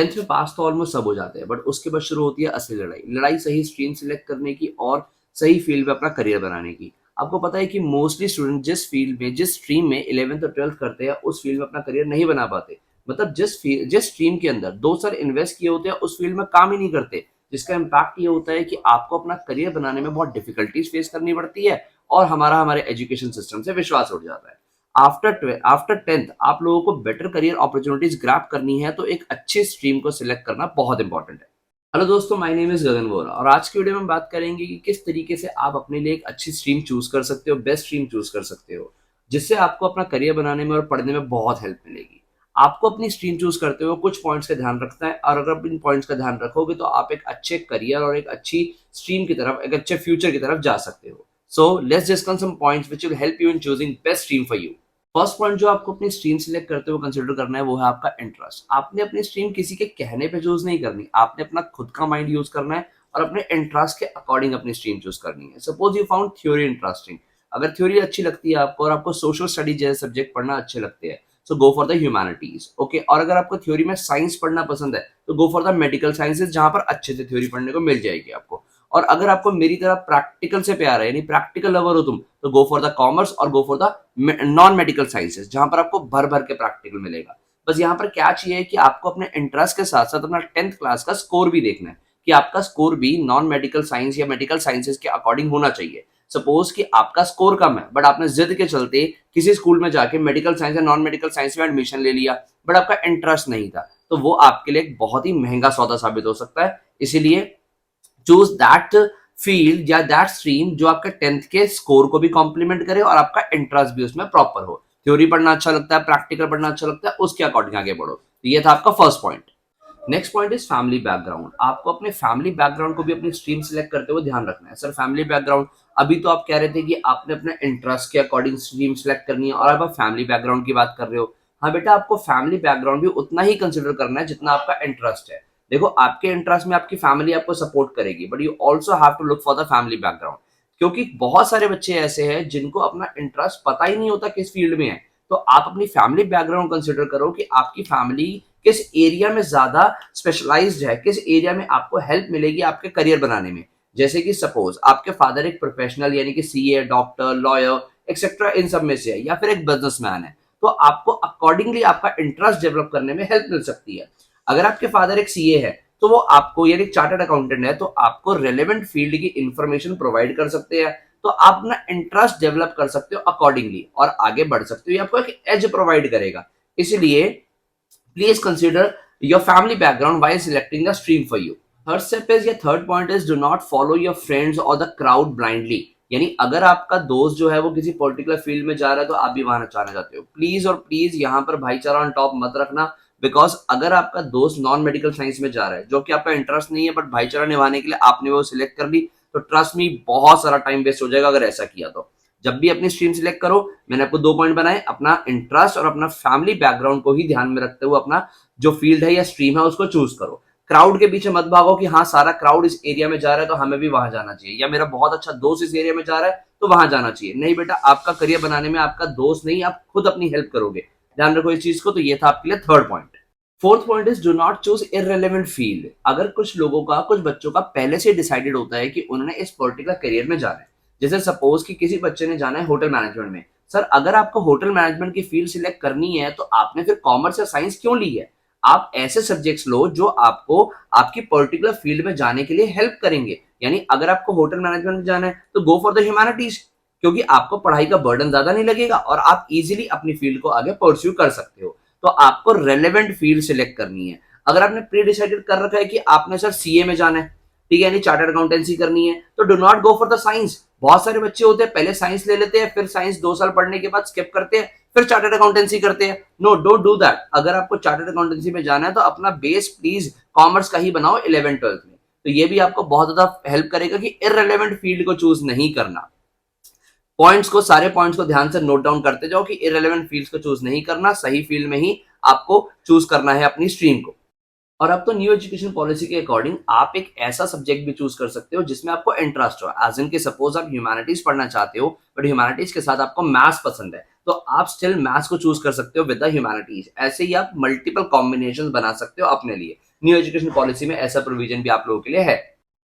10th में पास तो almost सब हो जाते हैं, बट उसके बाद शुरू होती है असली लड़ाई। लड़ाई सही स्ट्रीम सिलेक्ट करने की और सही फील्ड में अपना करियर बनाने की। आपको पता है कि मोस्टली स्टूडेंट जिस फील्ड में, जिस स्ट्रीम में 11th और 12th करते हैं, उस फील्ड में अपना करियर नहीं बना पाते। मतलब जिस स्ट्रीम के अंदर 2 साल इन्वेस्ट किए होते हैं, उस फील्ड में काम ही नहीं करते, जिसका इम्पैक्ट ये होता है कि आपको अपना करियर बनाने में बहुत डिफिकल्टीज फेस करनी पड़ती है और हमारे एजुकेशन सिस्टम से विश्वास उठ जाता है। आफ्टर 10th आप लोगों को बेटर करियर अपॉर्चुनिटीज ग्रैब करनी है, तो एक अच्छी स्ट्रीम को सिलेक्ट करना बहुत इंपॉर्टेंट है। हेलो दोस्तों, माय नेम इज गगन वोरा और आज की वीडियो में हम बात करेंगे कि किस तरीके से आप अपने लिए एक अच्छी स्ट्रीम चूज कर सकते हो, बेस्ट स्ट्रीम चूज कर सकते हो, जिससे आपको अपना करियर बनाने में और पढ़ने में बहुत हेल्प मिलेगी। आपको अपनी स्ट्रीम चूज करते हुए कुछ पॉइंट्स का ध्यान रखना है, और अगर आप इन पॉइंट्स का ध्यान रखोगे तो आप एक अच्छे करियर और एक अच्छी स्ट्रीम की तरफ, एक अच्छे फ्यूचर की तरफ जा सकते हो। So let's discuss some points which will help you in choosing best stream for you. First point जो आपको अपनी स्ट्रीम सिलेक्ट करते हुए कंसिडर करना है, वो है आपका इंटरेस्ट। आपने अपनी स्ट्रीम किसी के कहने पे चूज नहीं करनी, आपने अपना खुद का माइंड यूज करना है और अपने इंटरेस्ट के अकॉर्डिंग अपनी स्ट्रीम चूज करनी है। Suppose you found theory interesting, अगर थ्योरी अच्छी लगती है आपको और आपको सोशल स्टडी जैसे सब्जेक्ट पढ़ना अच्छे लगते हैं, so go for the humanities. Okay, और अगर आपको थ्योरी में साइंस पढ़ना पसंद है, तो गो फॉर द मेडिकल साइंसेज, जहां पर अच्छे से थ्योरी पढ़ने को मिल जाएगी आपको। और अगर आपको मेरी तरह प्रैक्टिकल से प्यार है, यानी प्रैक्टिकल लवर हो तुम, तो गो फॉर द कॉमर्स और गो for the non medical sciences, जहां पर आपको भर भर के प्रैक्टिकल मिलेगा। बस यहाँ पर क्या चाहिए कि आपको अपने इंटरेस्ट के साथ साथ अपना 10th क्लास का स्कोर भी देखना है, कि आपका स्कोर भी नॉन मेडिकल साइंस या मेडिकल साइंसेज के अकॉर्डिंग होना चाहिए। सपोज कि आपका स्कोर कम है, बट आपने जिद के चलते किसी स्कूल में जाके मेडिकल साइंस या नॉन मेडिकल साइंस में एडमिशन ले लिया, बट आपका इंटरेस्ट नहीं था, तो वो आपके लिए एक बहुत ही महंगा सौदा साबित हो सकता है। इसीलिए चूज दैट फील्ड या दैट स्ट्रीम जो आपके 10th के स्कोर को भी कॉम्प्लीमेंट करे और आपका इंटरेस्ट भी उसमें प्रॉपर हो। थ्योरी पढ़ना अच्छा लगता है, प्रैक्टिकल पढ़ना अच्छा लगता है, उसके अकॉर्डिंग आगे बढ़ो। तो ये था आपका first point. Next point is family background. आपको अपने फैमिली बैकग्राउंड को भी अपनी स्ट्रीम सिलेक्ट करते हुए ध्यान रखना है। सर फैमिली बैकग्राउंड, अभी तो आप कह रहे थे कि आपने अपने इंटरेस्ट के अकॉर्डिंग स्ट्रीम सिलेक्ट करनी है, और अब आप फैमिली बैकग्राउंड की बात कर रहे हो। हाँ बेटा, आपको फैमिली बैकग्राउंड भी उतना ही कंसिडर करना है जितना आपका इंटरेस्ट है। देखो, आपके इंटरेस्ट में आपकी फैमिली आपको सपोर्ट करेगी, but you also have to look for the family background, क्योंकि बहुत सारे बच्चे ऐसे हैं जिनको अपना इंटरेस्ट पता ही नहीं होता किस फील्ड में है। तो आप अपनी फैमिली बैकग्राउंड कंसिडर करो कि आपकी फैमिली किस एरिया में ज्यादा स्पेशलाइज्ड है, किस एरिया में आपको हेल्प मिलेगी आपके करियर बनाने में। जैसे कि सपोज आपके फादर एक प्रोफेशनल यानी कि सीए, डॉक्टर, लॉयर एक्सेट्रा इन सब में से है, या फिर एक बिजनेसमैन है, तो आपको अकॉर्डिंगली आपका इंटरेस्ट डेवलप करने में हेल्प मिल सकती है। अगर आपके फादर एक सीए है, तो वो आपको, यानी चार्टर्ड अकाउंटेंट है, तो आपको रेलेवेंट फील्ड की इंफॉर्मेशन प्रोवाइड कर सकते हैं। तो आप अपना इंटरेस्ट डेवलप कर सकते हो अकॉर्डिंगली और आगे बढ़ सकते हो, ये आपको एक एज प्रोवाइड करेगा। इसलिए please consider your family background while selecting the stream for you. Third step is, या third point is, do not follow your friends और द क्राउड ब्लाइंडली। यानी अगर आपका दोस्त जो है वो किसी पर्टिकुलर फील्ड में जा रहा है, तो आप भी वहां जाना चाहते हो, प्लीज और प्लीज यहाँ पर भाईचारा ऑन टॉप मत रखना। बिकॉज अगर आपका दोस्त नॉन मेडिकल साइंस में जा रहा है, जो कि आपका इंटरेस्ट नहीं है, बट भाईचारा निभाने के लिए आपने वो सिलेक्ट कर ली, तो ट्रस्ट मी बहुत सारा टाइम वेस्ट हो जाएगा अगर ऐसा किया तो। जब भी अपनी स्ट्रीम सिलेक्ट करो, मैंने आपको 2 पॉइंट बनाए, अपना इंटरेस्ट और अपना फैमिली बैकग्राउंड को ही ध्यान में रखते हुए अपना जो फील्ड है या स्ट्रीम है उसको चूज करो। क्राउड के पीछे मत भागो कि हाँ सारा क्राउड इस एरिया में जा रहा है तो हमें भी वहां जाना चाहिए, या मेरा बहुत अच्छा दोस्त इस एरिया में जा रहा है तो वहां जाना चाहिए। नहीं बेटा, आपका करियर बनाने में आपका दोस्त नहीं, आप खुद अपनी हेल्प करोगे। ध्यान रखो इस चीज को। तो ये था आपके लिए third point. Fourth point is, do not choose irrelevant field. अगर कुछ लोगों का, कुछ बच्चों का पहले से डिसाइडेड होता है कि उन्होंने इस पर्टिकुलर करियर में जाना है, जैसे सपोज कि किसी बच्चे ने जाना है होटल मैनेजमेंट में। सर अगर आपको होटल मैनेजमेंट की फील्ड सिलेक्ट करनी है, तो आपने फिर कॉमर्स या साइंस क्यों ली है? आप ऐसे सब्जेक्ट्स लो जो आपको आपकी पर्टिकुलर फील्ड में जाने के लिए हेल्प करेंगे। यानी अगर आपको होटल मैनेजमेंट में जाना है, तो गो फॉर द ह्यूमैनिटीज, क्योंकि आपको पढ़ाई का बर्डन ज्यादा नहीं लगेगा और आप इजीली अपनी फील्ड को आगे परस्यू कर सकते हो। तो आपको रेलेवेंट फील्ड सिलेक्ट करनी है। अगर आपने प्री डिसाइडेड कर रखा है कि आपने सर सीए में जाना है, ठीक है, यानी चार्टर्ड अकाउंटेंसी करनी है, तो do not go for the science. बहुत सारे बच्चे होते हैं पहले साइंस ले लेते हैं, फिर साइंस 2 साल पढ़ने के बाद स्किप करते हैं, फिर चार्टर्ड अकाउंटेंसी करते हैं। No, don't do that. अगर आपको चार्टर्ड अकाउंटेंसी में जाना है, तो अपना बेस प्लीज कॉमर्स का ही बनाओ 11th-12th में। तो ये भी आपको बहुत ज्यादा हेल्प करेगा कि इररेलेवेंट फील्ड को चूज नहीं करना। पॉइंट्स को, सारे पॉइंट्स को ध्यान से नोट डाउन करते जाओ कि इररेलेवेंट फील्ड्स को चूज नहीं करना, सही फील्ड में ही आपको चूज करना है अपनी स्ट्रीम को। और अब तो न्यू एजुकेशन पॉलिसी के अकॉर्डिंग आप एक ऐसा सब्जेक्ट भी चूज कर सकते हो जिसमें आपको इंटरेस्ट हो। एज इन के सपोज आप ह्यूमैनिटीज पढ़ना चाहते हो, बट ह्यूमैनिटीज के साथ आपको मैथ्स पसंद है, तो आप स्टिल मैथ्स को चूज कर सकते हो विद द ह्यूमैनिटीज। ऐसे ही आप मल्टीपल कॉम्बिनेशन बना सकते हो अपने लिए। न्यू एजुकेशन पॉलिसी में ऐसा प्रोविजन भी आप लोगों के लिए है।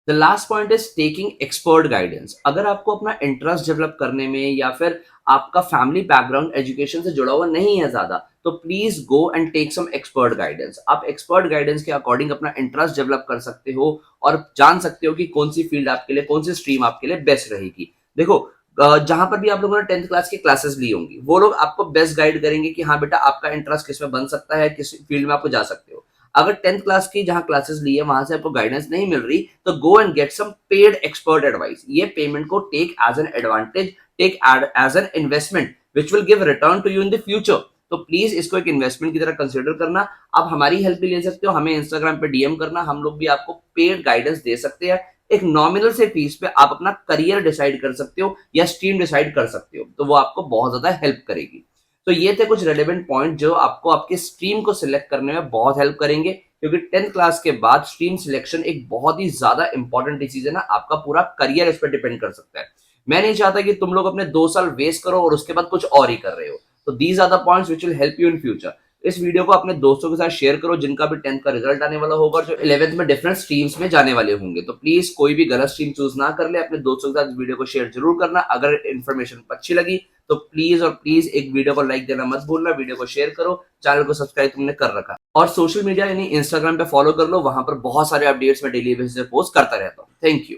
The last point is taking expert guidance. अगर आपको अपना इंटरेस्ट डेवलप करने में या फिर आपका फैमिली बैकग्राउंड एजुकेशन से जुड़ा हुआ नहीं है ज्यादा, तो please go and take some expert guidance. आप एक्सपर्ट गाइडेंस के अकॉर्डिंग अपना इंटरेस्ट डेवलप कर सकते हो और जान सकते हो कि कौन सी फील्ड आपके लिए, कौन सी स्ट्रीम आपके लिए बेस्ट रहेगी। देखो, जहां पर भी आप लोगों ने 10th क्लास की क्लासेस ली होंगी, वो लोग आपको बेस्ट गाइड करेंगे कि हाँ बेटा आपका इंटरेस्ट किस में बन सकता है, किस फील्ड में आपको जा सकते हो। अगर 10th क्लास की जहां क्लासेस ली है वहां से आपको गाइडेंस नहीं मिल रही, तो go and get some paid expert advice. ये पेमेंट को take as an advantage, take as an investment which will give return to you in the future. तो प्लीज इसको एक इन्वेस्टमेंट की तरह कंसिडर करना। आप हमारी हेल्प भी ले सकते हो, हमें इंस्टाग्राम पे डीएम करना, हम लोग भी आपको पेड गाइडेंस दे सकते हैं। एक नॉमिनल से फीस पे आप अपना करियर डिसाइड कर सकते हो या स्ट्रीम डिसाइड कर सकते हो, तो वो आपको बहुत ज्यादा हेल्प करेगी। तो ये थे कुछ रेलेवेंट पॉइंट जो आपको आपके स्ट्रीम को सिलेक्ट करने में बहुत हेल्प करेंगे, क्योंकि 10th क्लास के बाद स्ट्रीम सिलेक्शन एक बहुत ही ज्यादा इंपॉर्टेंट डिसीजन है। आपका पूरा करियर इस पर डिपेंड कर सकता है। मैं नहीं चाहता कि तुम लोग अपने 2 साल वेस्ट करो और उसके बाद कुछ और ही कर रहे हो। तो these are the points which will help you in future. इस वीडियो को अपने दोस्तों के साथ शेयर करो जिनका भी 10th का रिजल्ट आने वाला होगा और जो 11th में डिफरेंट स्ट्रीम्स में जाने वाले होंगे। तो प्लीज कोई भी गलत स्ट्रीम चूज ना कर ले, अपने दोस्तों के साथ इस वीडियो को शेयर जरूर करना। अगर इन्फॉर्मेशन अच्छी लगी तो प्लीज और प्लीज एक वीडियो को लाइक देना मत भूलना, वीडियो को शेयर करो, चैनल को सब्सक्राइब तुमने कर रखा और सोशल मीडिया यानी इंस्टाग्राम पे फॉलो कर लो, वहां पर बहुत सारे अपडेट्स में डेली बेसिस पे पोस्ट करता रहता हूँ। Thank you.